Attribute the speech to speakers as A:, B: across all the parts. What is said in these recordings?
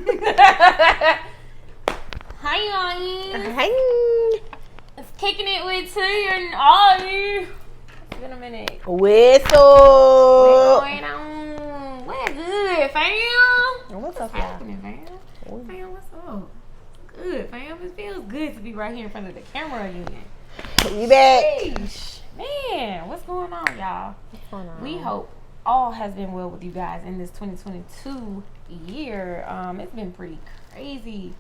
A: Hi, guys.
B: Hey.
A: It's Kicking It with TandA. It's been a minute.
B: Whistle.
A: What's going on? What's good, fam?
B: What's up,
A: happening, fam? Fam, what's up? Good, fam. It feels good to be right here in front of the camera again.
B: You back?
A: Sheesh. Man, what's going on, y'all?
B: What's going on?
A: We hope all has been well with you guys in this 2022 year. It's been pretty crazy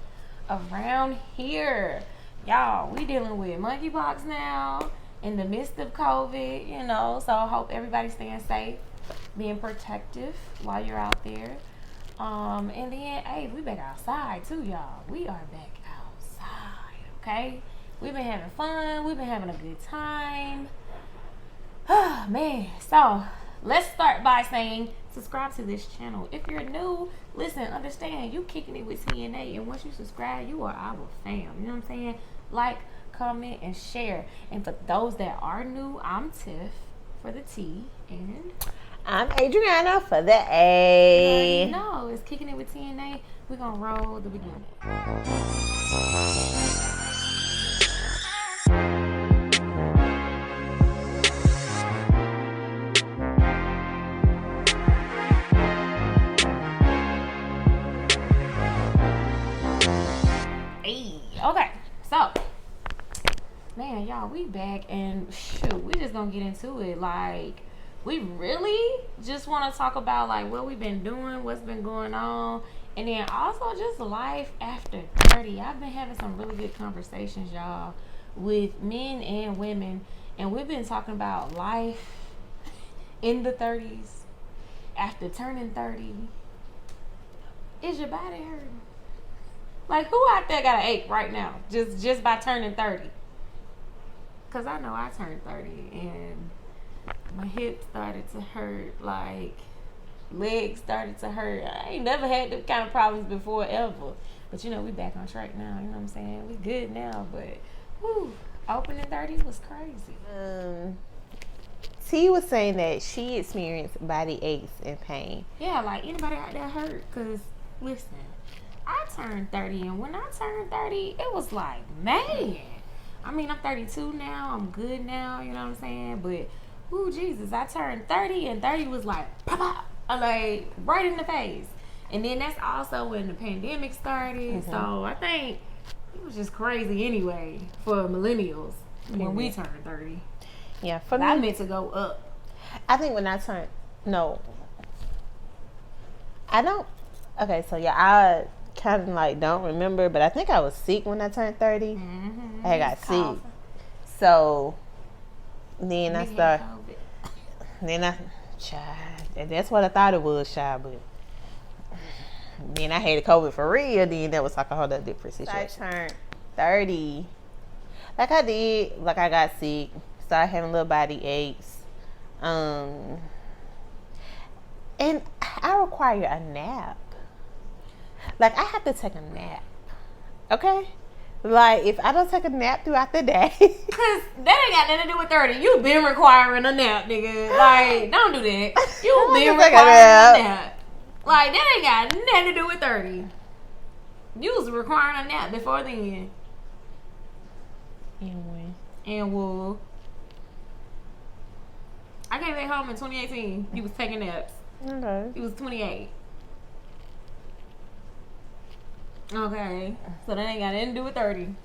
A: around here. Y'all, we dealing with monkeypox now in the midst of COVID, you know, so I hope everybody's staying safe, being protective while you're out there. And then, hey, we back outside too, y'all. We are back outside, okay? We've been having fun. We've been having a good time. Oh, man. So, let's start by saying subscribe to this channel. If you're new, listen, understand, you kicking it with TandA, and once you subscribe, you are our fam. You know what I'm saying? Like, comment, and share. And for those that are new, I'm Tiff for the T, and
B: I'm Adriana for the A.
A: no, it's Kicking It with TandA. We're gonna roll the beginning. Okay, so, man, y'all, we back, and shoot, we just gonna get into it. Like, we really just want to talk about, like, what we've been doing, what's been going on, and then also just life after 30. I've been having some really good conversations, y'all, with men and women, and we've been talking about life in the 30s, after turning 30. Is your body hurting? Like, who out there got an ache right now just by turning 30? Because I know I turned 30 and my hips started to hurt, like, legs started to hurt. I ain't never had them kind of problems before, ever. But, you know, we back on track now, you know what I'm saying? We good now, but, whew, opening 30 was crazy.
B: T was saying that she experienced body aches and pain.
A: Yeah, like, anybody out there hurt? Because, listen, I turned 30, and when I turned 30, it was like, man. I mean, I'm 32 now. I'm good now, you know what I'm saying? But, ooh, Jesus, I turned 30, and 30 was like, pop, pop, like, right in the face. And then that's also when the pandemic started. Mm-hmm. So I think it was just crazy anyway for millennials when we turned 30.
B: Yeah, for me,
A: I meant to go up.
B: I think when I turned, no. I don't, okay, so yeah, I kind of like don't remember, but I think I was sick when I turned 30. Mm-hmm. I got sick. So then I started, and that's what I thought it was, shy, but then I had COVID for real. Then that was like a whole other different situation. I turned 30, like I did, like I got sick, started having little body aches, and I require a nap. Like, I have to take a nap, okay? Like, if I don't take a nap throughout the day.
A: Because that ain't got nothing to do with 30. You been requiring a nap, nigga. Like, don't do that. You been requiring a nap. Like, that ain't got nothing to do with 30. You was requiring a nap before then. And well, I came back home in 2018. You was taking naps.
B: Okay.
A: You was 28. Okay, so that ain't got nothing to do with 30.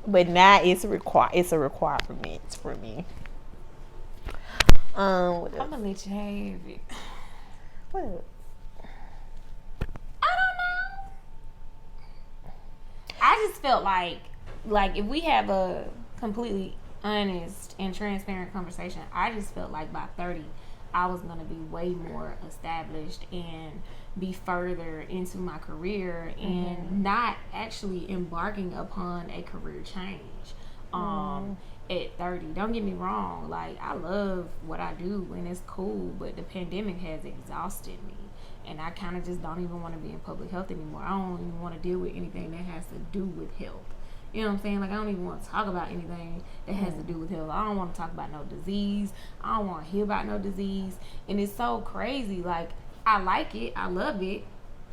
B: But now it's a requirement for me.
A: I'm gonna let you have it.
B: What?
A: I don't know. I just felt like if we have a completely honest and transparent conversation, I just felt like by 30, I was gonna be way more established and be further into my career and not actually embarking upon a career change at 30. Don't get me wrong, like, I love what I do and it's cool, but the pandemic has exhausted me and I kind of just don't even want to be in public health anymore. I don't even want to deal with anything that has to do with health. You know what I'm saying? Like, I don't even want to talk about anything that has to do with health. I don't want to talk about no disease. I don't want to hear about no disease. And it's so crazy. Like, I like it. I love it.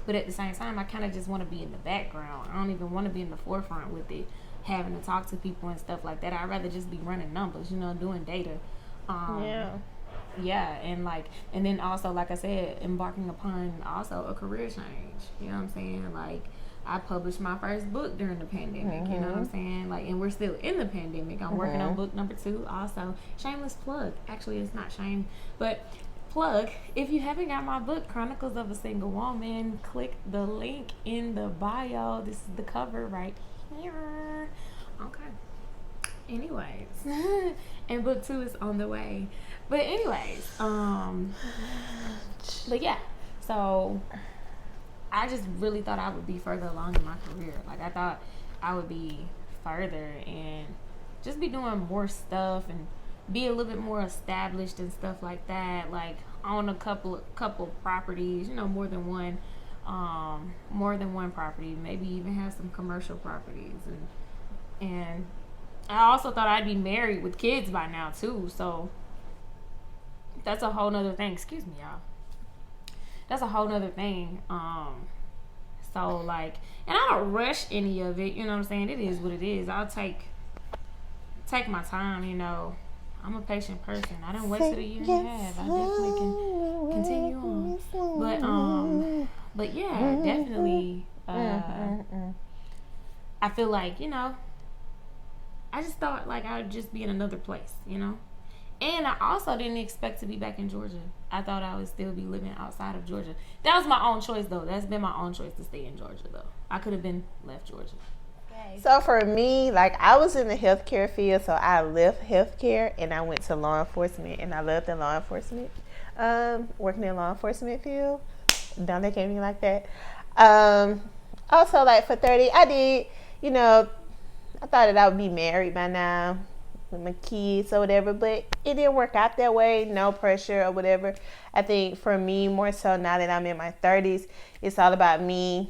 A: But at the same time, I kind of just want to be in the background. I don't even want to be in the forefront with it, having to talk to people and stuff like that. I'd rather just be running numbers, doing data. Yeah, and then also, like I said, embarking upon also a career change. You know what I'm saying? Like, I published my first book during the pandemic. You know what I'm saying? Like, and we're still in the pandemic. I'm working on book number 2 also. Shameless plug. Actually, it's not shame, but plug. If you haven't got my book, Chronicles of a Single Woman, click the link in the bio. This is the cover right here. Okay. Anyways, and book 2 is on the way. But anyways, but yeah, so I just really thought I would be further along in my career. Like, I thought I would be further and just be doing more stuff and be a little bit more established and stuff like that. Like, own a couple properties, more than one property. Maybe even have some commercial properties, and I also thought I'd be married with kids by now too. So that's a whole nother thing. Excuse me, y'all. That's a whole nother thing. So, like, and I don't rush any of it. You know what I'm saying? It is what it is. I'll take my time. I'm a patient person. I done wasted a year and a half. I definitely can continue on. But yeah, definitely. I feel like, I just thought like I would just be in another place, And I also didn't expect to be back in Georgia. I thought I would still be living outside of Georgia. That was my own choice, though. That's been my own choice to stay in Georgia, though. I could have been left Georgia. Okay.
B: So for me, like, I was in the healthcare field, so I left healthcare and I went to law enforcement, and I loved the law enforcement, working in law enforcement field. Don't look at me like that. Also, like, for 30, I did, I thought that I would be married by now with my kids or whatever, but it didn't work out that way. No pressure or whatever. I think for me, more so now that I'm in my 30s, it's all about me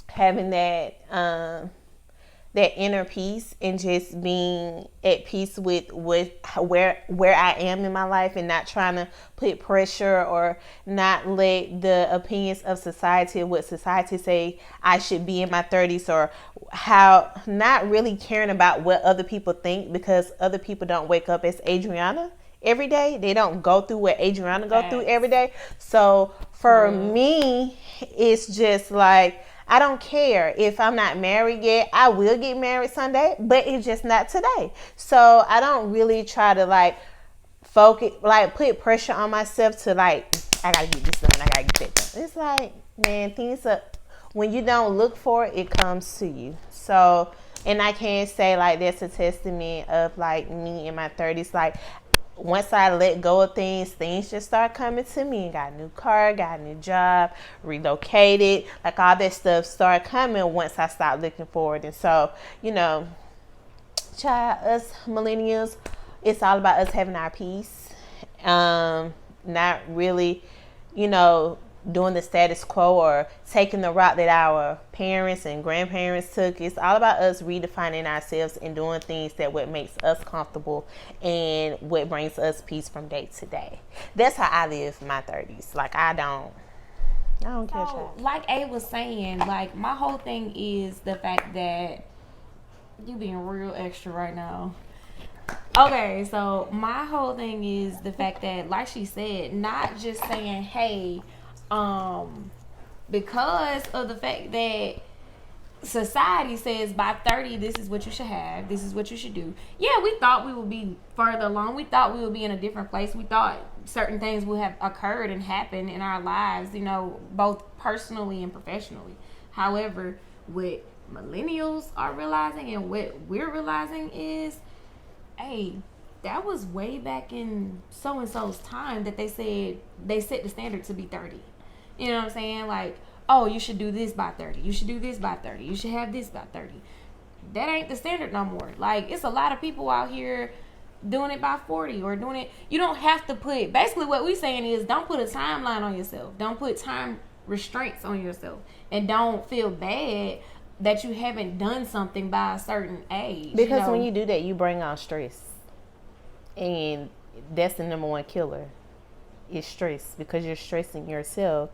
B: having that inner peace and just being at peace with where I am in my life, and not trying to put pressure or not let the opinions of society, what society say I should be in my 30s, or how, not really caring about what other people think, because other people don't wake up as Adriana every day. They don't go through what Adriana go through every day. So for me, it's just like, I don't care if I'm not married yet. I will get married someday, but it's just not today. So I don't really try to like focus, like put pressure on myself to like, I gotta get this done, I gotta get that done. It's like, man, things are, when you don't look for it, it comes to you. So, and I can't say like that's a testament of like me in my 30s. Like, once I let go of things just start coming to me. Got a new car, got a new job, relocated, like all that stuff start coming once I stop looking forward. And so, child, us millennials, it's all about us having our peace. Not really, doing the status quo or taking the route that our parents and grandparents took. It's all about us redefining ourselves and doing things that what makes us comfortable and what brings us peace from day to day. That's how I live my 30s. Like, I don't care.
A: So, like A was saying, like, my whole thing is the fact that you being real extra right now. Okay, so my whole thing is the fact that, like she said, not just saying, hey, because of the fact that society says by 30 this is what you should have, this is what you should do. Yeah, we thought we would be further along. We thought we would be in a different place. We thought certain things would have occurred and happened in our lives, both personally and professionally. However, what millennials are realizing and what we're realizing is, hey, that was way back in so-and-so's time that they said they set the standard to be 30. You know what I'm saying? Like, oh, you should do this by 30. You should do this by 30. You should have this by 30. That ain't the standard no more. Like, it's a lot of people out here doing it by 40 or doing it. You don't have to put, basically what we're saying is, don't put a timeline on yourself. Don't put time restraints on yourself. And don't feel bad that you haven't done something by a certain age.
B: Because when you do that, you bring on stress. And that's the number one killer, is stress. Because you're stressing yourself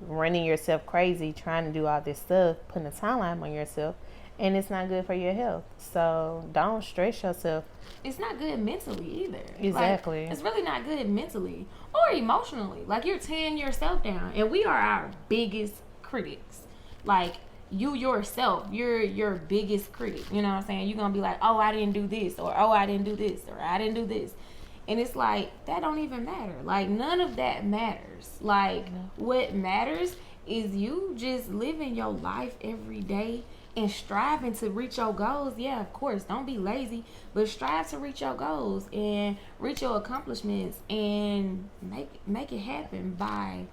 B: running yourself crazy, trying to do all this stuff, putting a timeline on yourself, and it's not good for your health. So don't stress yourself.
A: It's not good mentally either.
B: Exactly.
A: It's really not good mentally or emotionally. Like, you're tearing yourself down, and we are our biggest critics. Like, you yourself, you're your biggest critic. You know what I'm saying? You're gonna be like, oh, I didn't do this, or oh, I didn't do this, or I didn't do this. And it's like, that don't even matter. Like, none of that matters. Like, what matters is you just living your life every day and striving to reach your goals. Yeah, of course, don't be lazy, but strive to reach your goals and reach your accomplishments and make it happen by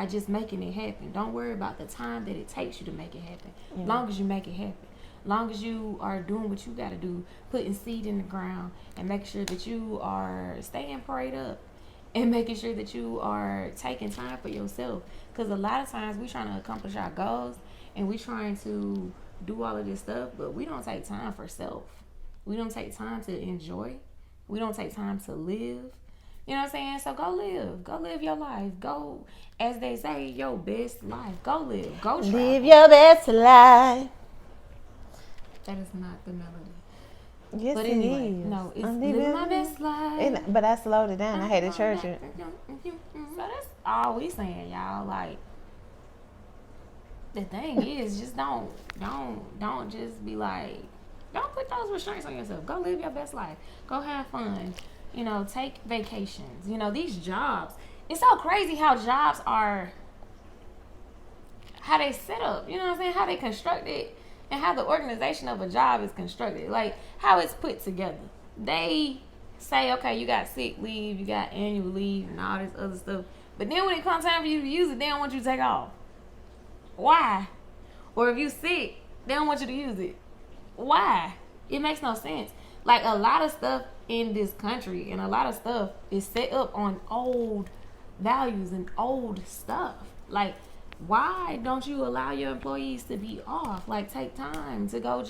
A: just making it happen. Don't worry about the time that it takes you to make it happen.
B: Yeah.
A: Long as you make it happen. Long as you are doing what you got to do, putting seed in the ground and making sure that you are staying prayed up and making sure that you are taking time for yourself. Because a lot of times we trying to accomplish our goals and we trying to do all of this stuff, but we don't take time for self. We don't take time to enjoy. We don't take time to live. You know what I'm saying? So go live your life. Go, as they say, your best life. Go live. Go try.
B: Live your best life.
A: That is not the melody.
B: Yes,
A: But
B: it
A: anyway,
B: is.
A: no, it's
B: I'm
A: live
B: living-
A: my best life.
B: But I slowed it down. I had to church it.
A: So that's all we saying, y'all. Like, the thing is, just don't just be like, don't put those restraints on yourself. Go live your best life. Go have fun. You know, take vacations. You know, these jobs. It's so crazy how jobs are, how they set up. You know what I'm saying? How they constructed and how the organization of a job is constructed. Like, how it's put together. They say, okay, you got sick leave, you got annual leave, and all this other stuff. But then when it comes time for you to use it, they don't want you to take off. Why? Or if you sick, they don't want you to use it. Why? It makes no sense. Like, a lot of stuff in this country and a lot of stuff is set up on old values and old stuff. Like, why don't you allow your employees to be off? Like, take time to go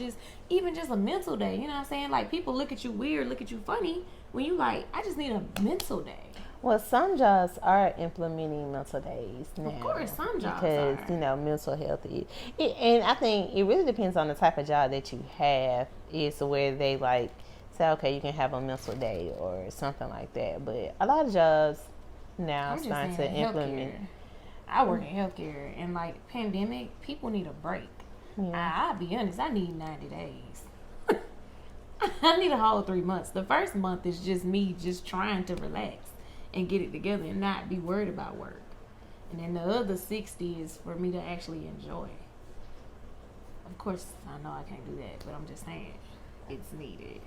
A: even just a mental day. You know what I'm saying? Like, people look at you weird, look at you funny when you like, I just need a mental day.
B: Well, some jobs are implementing mental days now.
A: Of course, some jobs
B: because,
A: are.
B: you know, mental health is. And I think it really depends on the type of job that you have. Is where they, like, say, okay, you can have a mental day or something like that. But a lot of jobs now
A: I'm just
B: starting to
A: saying,
B: implement.
A: healthcare. I work in healthcare, and like, pandemic, people need a break.
B: Yeah.
A: I'll be honest, I need 90 days. I need a whole 3 months. The first month is just me just trying to relax and get it together and not be worried about work. And then the other 60 is for me to actually enjoy. Of course, I know I can't do that, but I'm just saying it's needed.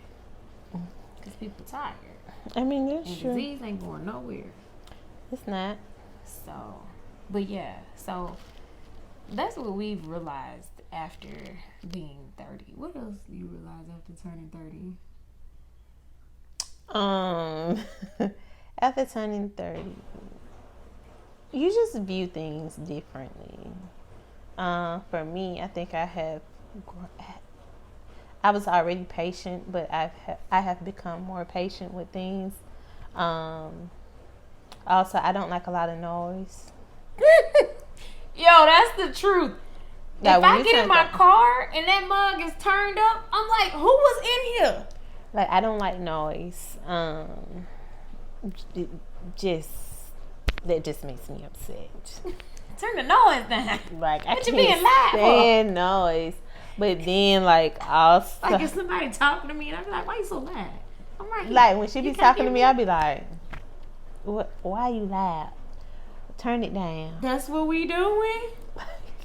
A: Because people tired.
B: I mean, that's
A: And
B: true.
A: disease ain't going nowhere.
B: It's not.
A: So, but yeah, so that's what we've realized after being 30. What else do you realize after turning 30?
B: After turning 30, you just view things differently. For me, I think I was already patient, but I have become more patient with things. Also, I don't like a lot of noise.
A: Yo, that's the truth.
B: Like,
A: if
B: when
A: I
B: you
A: get in
B: turn
A: my
B: 30
A: car and that mug is turned up, I'm like, who was in here?
B: Like, I don't like noise. That just makes me upset.
A: Turn the noise down.
B: Like, I
A: What you
B: can't
A: being loud for?
B: stand noise. But then, like, also,
A: Like, if somebody talking to me, and I be like, why you so loud? I'm right here.
B: like, when she be
A: You can't
B: talking
A: hear
B: to me, I'll be like, "What? Why you loud? Turn it down."
A: That's what we doing?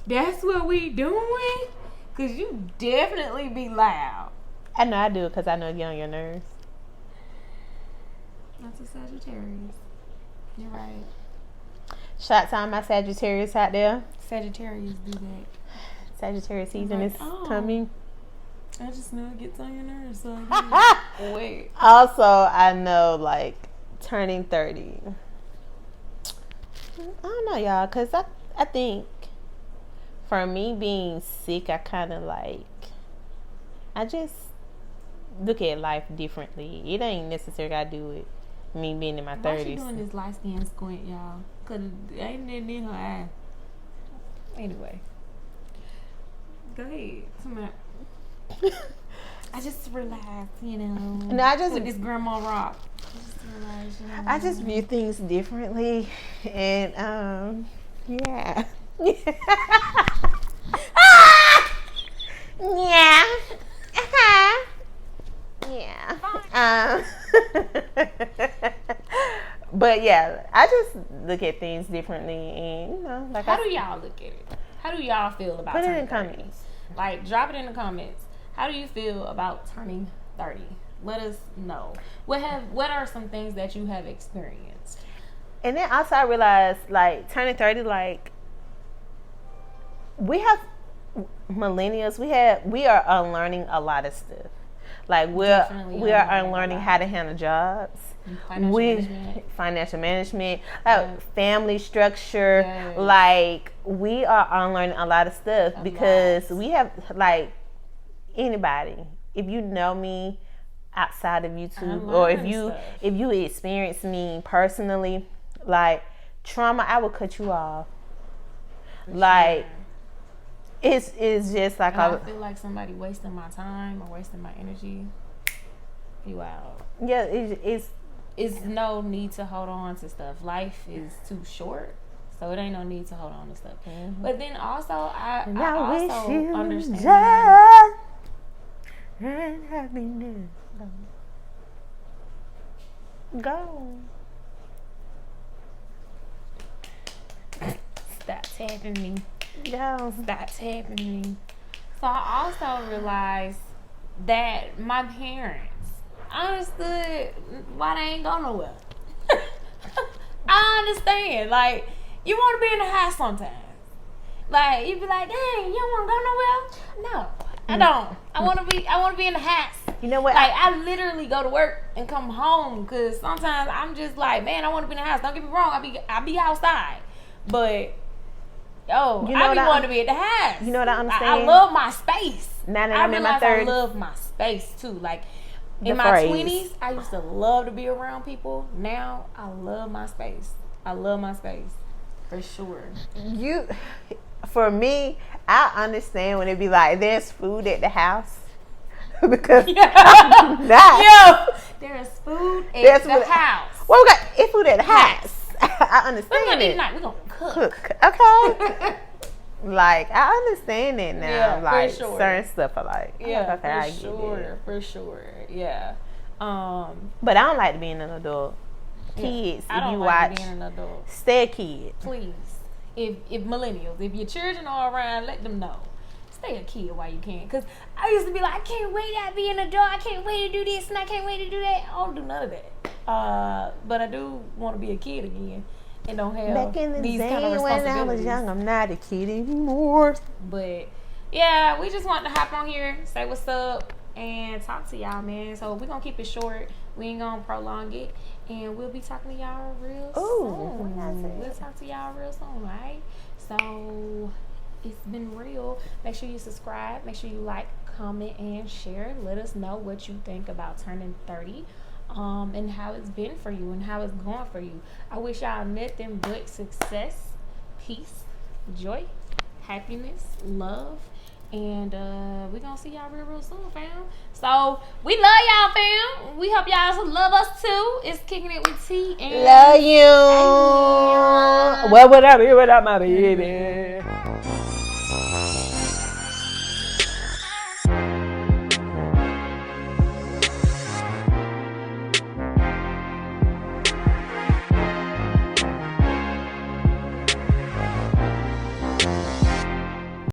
A: That's what we doing? Because you definitely be loud.
B: I know I do it because I know it get on your nerves.
A: That's a Sagittarius. You're right.
B: Shout out to all my Sagittarius out there.
A: Sagittarius do that.
B: Sagittarius season
A: Like,
B: is
A: oh.
B: coming.
A: I just know it gets on your nerves. So wait.
B: Also, I know, like, turning 30. I don't know, y'all, because I think for me being sick, I kind of like, I just look at life differently. It ain't necessarily I do it. Me being in my 30s.
A: Why she doing this light skin squint, y'all? Because ain't nothing in her eye. Anyway. Go ahead. I just realized, with this grandma rock.
B: I just view things differently, and yeah. Yeah. Yeah. But yeah, I just look at things differently, and like
A: how do y'all look at it? How do y'all feel about
B: put it
A: turning
B: in
A: 30?
B: comments?
A: Like, drop it in the comments. How do you feel about turning 30? Let us know. What are some things that you have experienced?
B: And then also I realized, like, turning 30, like, we have millennials. We are unlearning a lot of stuff. Like, we are unlearning how to handle jobs. Financial management, family structure.
A: Yes.
B: Like, we are unlearning a lot of stuff because we have, like, anybody. If you know me outside of YouTube, or if you experience me personally, like, trauma, I will cut you off. Like, it's just like
A: I feel like somebody wasting my time or wasting my energy. You out.
B: Yeah, it's
A: no need to hold on to stuff. Life is too short, so it ain't no need to hold on to stuff. Mm-hmm. But then also, I also understand.
B: And happiness. Go.
A: Stop tapping me.
B: Go.
A: Stop tapping me. So I also realized that my parents, I understood why they ain't go nowhere. I understand. Like, you want to be in the house sometimes. Like, you be like, dang, you don't want to go nowhere? No, I don't. I want to be in the house.
B: You know what?
A: Like, I literally go to work and come home because sometimes I'm just like, man, I want to be in the house. Don't get me wrong. I be outside, but I be wanting to be at the house.
B: You know what I understand?
A: I love my space.
B: Now that I'm in my 30s,
A: I love my space too. Like, in my 20s, I used to love to be around people. Now, I love my space. I love my space. For sure.
B: For me, I understand when it be like, there's food at the house. Because I'm not.
A: There's food at the house.
B: Well, we got food at the house. I understand
A: We're gonna
B: it.
A: eat tonight. We're gonna cook.
B: Okay. Like, I understand it now.
A: Yeah,
B: like,
A: for sure.
B: Certain stuff are like,
A: yeah,
B: okay, I
A: for
B: get
A: sure.
B: it.
A: For sure. Yeah.
B: But I don't like being an adult. Kids,
A: I
B: if
A: don't
B: you
A: like
B: watch,
A: being an adult.
B: stay a kid.
A: Please. If millennials, if your children are around, let them know. Stay a kid while you can. Because I used to be like, I can't wait to be an adult. I can't wait to do this and I can't wait to do that. I don't do none of that. But I do want to be a kid again and don't have
B: Back in the
A: these
B: day
A: kind of responsibilities.
B: when I was young, I'm not a kid anymore.
A: But yeah, we just wanted to hop on here, say what's up, and talk to y'all, man. So we're going to keep it short. We ain't going to prolong it. And we'll be talking to y'all real soon. We'll talk to y'all real soon, right? So it's been real. Make sure you subscribe. Make sure you like, comment, and share. Let us know what you think about turning 30. And how it's been for you and how it's going for you. I wish y'all nothing but success, peace, joy, happiness, love, and we're gonna see y'all real soon, fam. So we love y'all, fam. We hope y'all love us too. It's Kicking It with T and
B: love you. Where would I be without my baby?